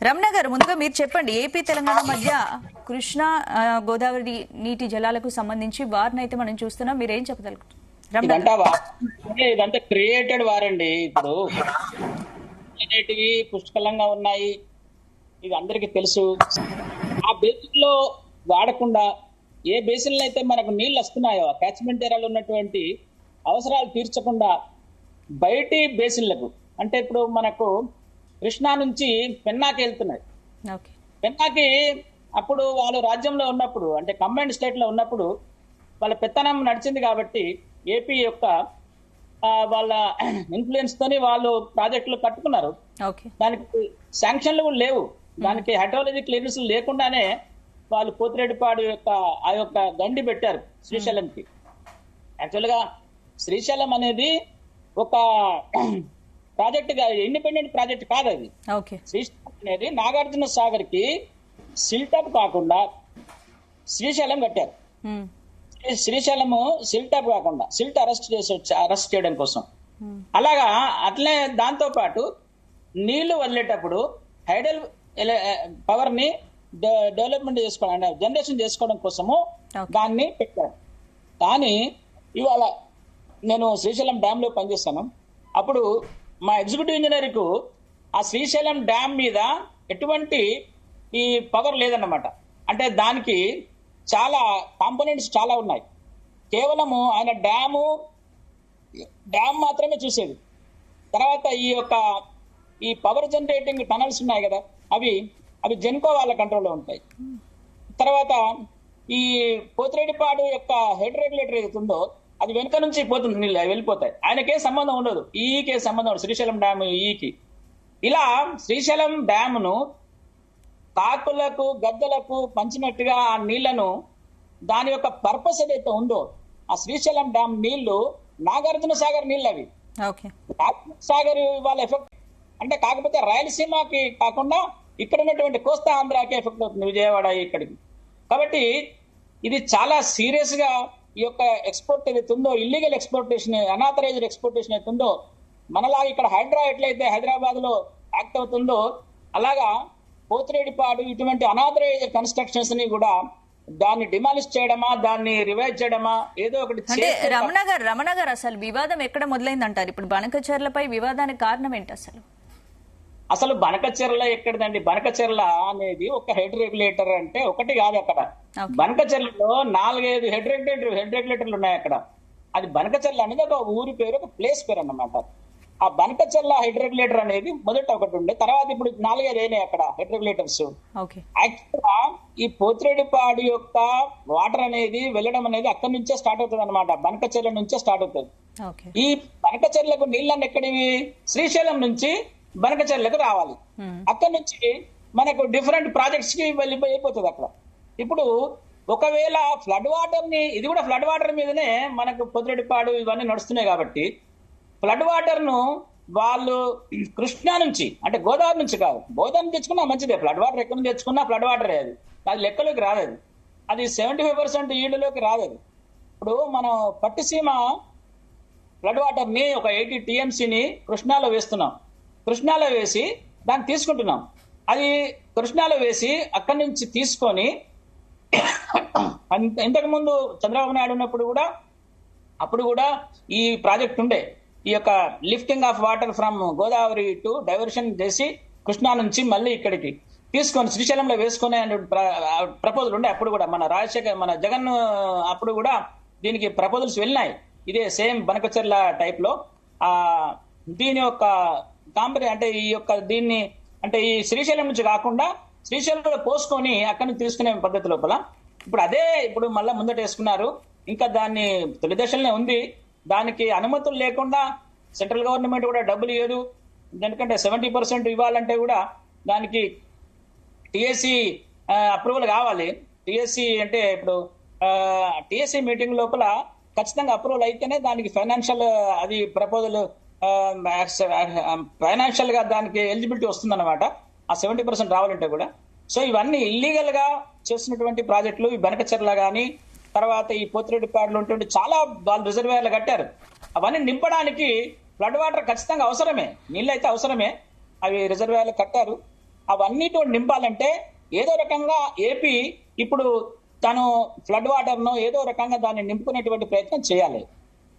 రమణ గారు, ముందుగా మీరు చెప్పండి, ఏపీ తెలంగాణ మధ్య కృష్ణా గోదావరి నీటి జలాలకు సంబంధించి వారిని అయితే మనం చూస్తున్నాం, మీరేం చెప్పగలుగుతారు? ఇదంతా క్రియేటెడ్ వారండి. ఇప్పుడు అనేటివి పుష్కలంగా ఉన్నాయి, ఇది అందరికి తెలుసు. ఆ బేసిన్ లో వాడకుండా ఏ బేసిన్లు అయితే మనకు నీళ్లు వస్తున్నాయో క్యాచ్మెంట్ ఏరియాలో ఉన్నటువంటి అవసరాలు తీర్చకుండా బయటి బేసిన్లకు, అంటే ఇప్పుడు మనకు కృష్ణా నుంచి పెన్నాకి వెళ్తున్నాయి. పెన్నాకి అప్పుడు వాళ్ళు రాజ్యంలో ఉన్నప్పుడు, అంటే కంబైన్డ్ స్టేట్ లో ఉన్నప్పుడు వాళ్ళ పెత్తనం నడిచింది కాబట్టి ఏపీ యొక్క వాళ్ళ ఇన్ఫ్లుయెన్స్ తోని వాళ్ళు ప్రాజెక్టులు కట్టుకున్నారు. దానికి శాంక్షన్లు కూడా లేవు, దానికి హైడ్రాలజీ క్లియరెన్స్ లేకుండానే వాళ్ళు పోతిరెడ్డిపాడు యొక్క ఆ యొక్క గండి పెట్టారు శ్రీశైలంకి. యాక్చువల్ గా శ్రీశైలం అనేది ఒక ప్రాజెక్ట్, ఇండిపెండెంట్ ప్రాజెక్ట్ కాదు అది. శ్రీశైలం అనేది నాగార్జున సాగర్ కి సిల్టప్ కాకుండా శ్రీశైలం కట్టారు. శ్రీశైలము సిల్టప్ కాకుండా సిల్ట్ అరెస్ట్ చేయడం కోసం. అలాగా అట్లే దాంతో పాటు నీళ్లు వదిలేటప్పుడు హైడల్ పవర్ ని డెవలప్మెంట్ చేసుకోవడం, జనరేషన్ చేసుకోవడం కోసము దాన్ని పెట్టారు. కానీ ఇవాళ నేను శ్రీశైలం డ్యామ్ లో పనిచేస్తాను. అప్పుడు మా ఎగ్జిక్యూటివ్ ఇంజనీర్ కు ఆ శ్రీశైలం డ్యామ్ మీద ఎటువంటి ఈ పవర్ లేదన్నమాట. అంటే దానికి చాలా కాంపోనెంట్స్ చాలా ఉన్నాయి. కేవలము ఆయన డ్యామ్ మాత్రమే చూసేది. తర్వాత ఈ పవర్ జనరేటింగ్ టనల్స్ ఉన్నాయి కదా, అవి జెన్కో వాళ్ళ కంట్రోల్లో ఉంటాయి. తర్వాత ఈ పోతిరెడ్డిపాడు యొక్క హెడ్ రెగ్యులేటర్ ఏదైతుందో అది వెనుక నుంచి పోతుంది, నీళ్ళు వెళ్ళిపోతాయి. ఆయనకే సంబంధం ఉండదు, ఈకే సంబంధం ఉండదు, శ్రీశైలం డ్యామ్ ఈకి. ఇలా శ్రీశైలం డ్యామ్ ను కాకులకు గద్దలకు పంచినట్టుగా ఆ నీళ్లను, దాని యొక్క పర్పస్ ఏదైతే ఉందో, ఆ శ్రీశైలం డ్యామ్ నీళ్లు నాగార్జున సాగర్ నీళ్ళు అవి. సాగర్ వాళ్ళ ఎఫెక్ట్ అంటే, కాకపోతే రాయలసీమకి కాకుండా ఇక్కడ ఉన్నటువంటి కోస్తా ఆంధ్రాకి ఎఫెక్ట్ అవుతుంది, విజయవాడ ఇక్కడికి. కాబట్టి ఇది చాలా సీరియస్ గా ఈ యొక్క ఎక్స్పోర్ట్ ఏదైతే ఉందో, ఇల్లీగల్ ఎక్స్పోర్టేషన్, అనాథరైజ్డ్ ఎక్స్పోర్టేషన్ అయితే ఉందో, మనలాగా ఇక్కడ హైడ్రా ఎట్లయితే హైదరాబాద్ లో యాక్ట్ అవుతుందో అలాగా పోతిరెడ్డిపాడు ఇటువంటి అనాథరైజ్డ్ కన్స్ట్రక్షన్స్ ని కూడా దాన్ని డిమాలిష్ చేయడమా, దాన్ని రివైజ్ చేయడమా, ఏదో ఒకటి. రమణ గారు, అసలు వివాదం ఎక్కడ మొదలైంది అంటారు? ఇప్పుడు బనకచెర్లపై వివాదానికి కారణం ఏంటి అసలు బనకచెర్ల ఎక్కడిదండి? బనకచెర్ల అనేది ఒక హెడ్ రెగ్యులేటర్ అంటే ఒకటి కాదు. అక్కడ బనకచెర్లలో 4-5 హెడ్ రెగ్యులేటర్లు ఉన్నాయి అక్కడ. అది బనకచెర్ల అనేది ఒక ఊరి పేరు, ఒక ప్లేస్ పేరు అన్నమాట. ఆ బనకచెర్ల హెడ్ రెగ్యులేటర్ అనేది మొదట ఒకటి ఉండే, తర్వాత ఇప్పుడు 4-5 అయినాయి అక్కడ హెడ్ రెగ్యులేటర్స్. యాక్చువల్ గా ఈ పోతిరెడ్డిపాడు యొక్క వాటర్ అనేది వెళ్ళడం అనేది అక్కడి నుంచే స్టార్ట్ అవుతుంది అనమాట, బనకచెర్ల నుంచే స్టార్ట్ అవుతుంది. ఈ బనకచెర్లకు నీళ్ళని ఎక్కడివి? శ్రీశైలం నుంచి బనకచెర్లకు రావాలి. అక్కడి నుంచి మనకు డిఫరెంట్ ప్రాజెక్ట్స్ కి వెళ్ళిపోతుంది అక్కడ. ఇప్పుడు ఒకవేళ ఫ్లడ్ వాటర్ ని, ఇది కూడా ఫ్లడ్ వాటర్ మీదనే మనకు పోతిరెడ్డిపాడు ఇవన్నీ నడుస్తున్నాయి కాబట్టి, ఫ్లడ్ వాటర్ ను వాళ్ళు కృష్ణా నుంచి, అంటే గోదావరి నుంచి కాదు, గోదావరి తెచ్చుకున్నా మంచిదే, ఫ్లడ్ వాటర్ ఎక్కడి నుంచి తెచ్చుకున్నా ఫ్లడ్ వాటరే, అది లెక్కలోకి రాదు. అది 75% ఈల్డ్లోకి రాదు. ఇప్పుడు మనం పట్టిసీమ ఫ్లడ్ వాటర్ ని ఒక 80 TMCని కృష్ణాలో వేస్తున్నాం. కృష్ణాలో వేసి దాన్ని తీసుకుంటున్నాం. అది కృష్ణాలో వేసి అక్కడి నుంచి తీసుకొని, ఇంతకు ముందు చంద్రబాబు నాయుడు ఉన్నప్పుడు కూడా, అప్పుడు కూడా ఈ ప్రాజెక్ట్ ఉండే, ఈ యొక్క lifting of water from Godavari to diversion చేసి కృష్ణా నుంచి మళ్ళీ ఇక్కడికి తీసుకొని శ్రీశైలంలో వేసుకునే ప్రపోజల్ ఉండే. అప్పుడు కూడా మన జగన్ అప్పుడు కూడా దీనికి ప్రపోజల్స్ వెళ్ళినాయి, ఇదే సేమ్ బనకచెర్ల టైప్ లో. దీని యొక్క అంటే ఈ యొక్క దీన్ని, అంటే ఈ శ్రీశైలం నుంచి కాకుండా శ్రీశైలంలో పోసుకొని అక్కడి నుంచి తీసుకునే పద్ధతి లోపల ఇప్పుడు మళ్ళీ ముందట వేసుకున్నారు. ఇంకా దాన్ని తొలి దశలోనే ఉంది. దానికి అనుమతులు లేకుండా సెంట్రల్ గవర్నమెంట్ కూడా డబ్బులు ఇవ్వదు. ఎందుకంటే 70% ఇవ్వాలంటే కూడా దానికి టిఎస్సి అప్రూవల్ కావాలి. టిఎస్సి అంటే ఇప్పుడు టిఎస్సి మీటింగ్ లోపల ఖచ్చితంగా అప్రూవల్ అయితేనే దానికి ఫైనాన్షియల్ అది ప్రపోజల్ ఫైనాన్షియల్ గా దానికి ఎలిజిబిలిటీ వస్తుందన్నమాట, ఆ 70% రావాలంటే కూడా. సో ఇవన్నీ ఇల్లీగల్ గా చేస్తున్నటువంటి ప్రాజెక్టులు. ఈ బనకచెర్ల గానీ, తర్వాత ఈ పోతిరెడ్డిపాడులో ఉంటే చాలా వాళ్ళు రిజర్వాయర్లు కట్టారు. అవన్నీ నింపడానికి ఫ్లడ్ వాటర్ ఖచ్చితంగా అవసరమే, నీళ్ళు అయితే అవసరమే, అవి రిజర్వాయర్లు కట్టారు. అవన్నిటి నింపాలంటే ఏదో రకంగా ఏపీ ఇప్పుడు తను ఫ్లడ్ వాటర్ ను ఏదో రకంగా దాన్ని నింపుకునేటువంటి ప్రయత్నం చేయాలి.